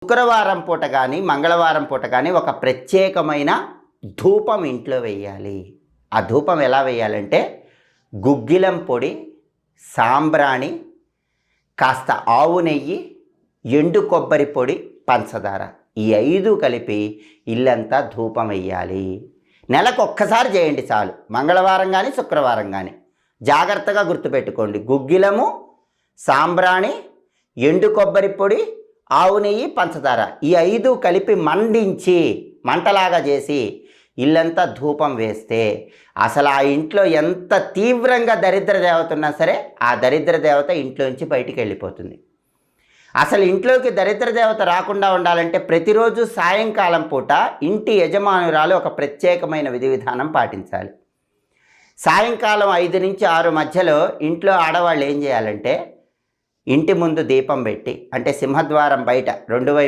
శుక్రవారం పూట కానీ మంగళవారం పూట కానీ ఒక ప్రత్యేకమైన ధూపం ఇంట్లో వేయాలి. ఆ ధూపం ఎలా వేయాలంటే గుగ్గిలం పొడి, సాంబ్రాణి, కాస్త ఆవు నెయ్యి, ఎండు కొబ్బరి పొడి, పంచదార, ఈ 5 కలిపి ఇల్లంతా ధూపం వేయాలి. నెలకు ఒక్కసారి చేయండి చాలు. మంగళవారం కానీ శుక్రవారం కానీ. జాగ్రత్తగా గుర్తుపెట్టుకోండి, గుగ్గిలము, సాంబ్రాణి, ఎండు కొబ్బరి పొడి, ఆవు నెయ్యి, పంచదార, ఈ 5 కలిపి మండించి మంటలాగా చేసి ఇల్లంతా ధూపం వేస్తే అసలు ఆ ఇంట్లో ఎంత తీవ్రంగా దరిద్ర దేవత ఉన్నా సరే ఆ దరిద్ర దేవత ఇంట్లోంచి బయటికి వెళ్ళిపోతుంది. అసలు ఇంట్లోకి దరిద్ర దేవత రాకుండా ఉండాలంటే ప్రతిరోజు సాయంకాలం పూట ఇంటి యజమానురాలు ఒక ప్రత్యేకమైన విధి విధానం పాటించాలి. సాయంకాలం 5 నుంచి 6 మధ్యలో ఇంట్లో ఆడవాళ్ళు ఏం చేయాలంటే ఇంటి ముందు దీపం పెట్టి, అంటే సింహద్వారం బయట 2 వైపు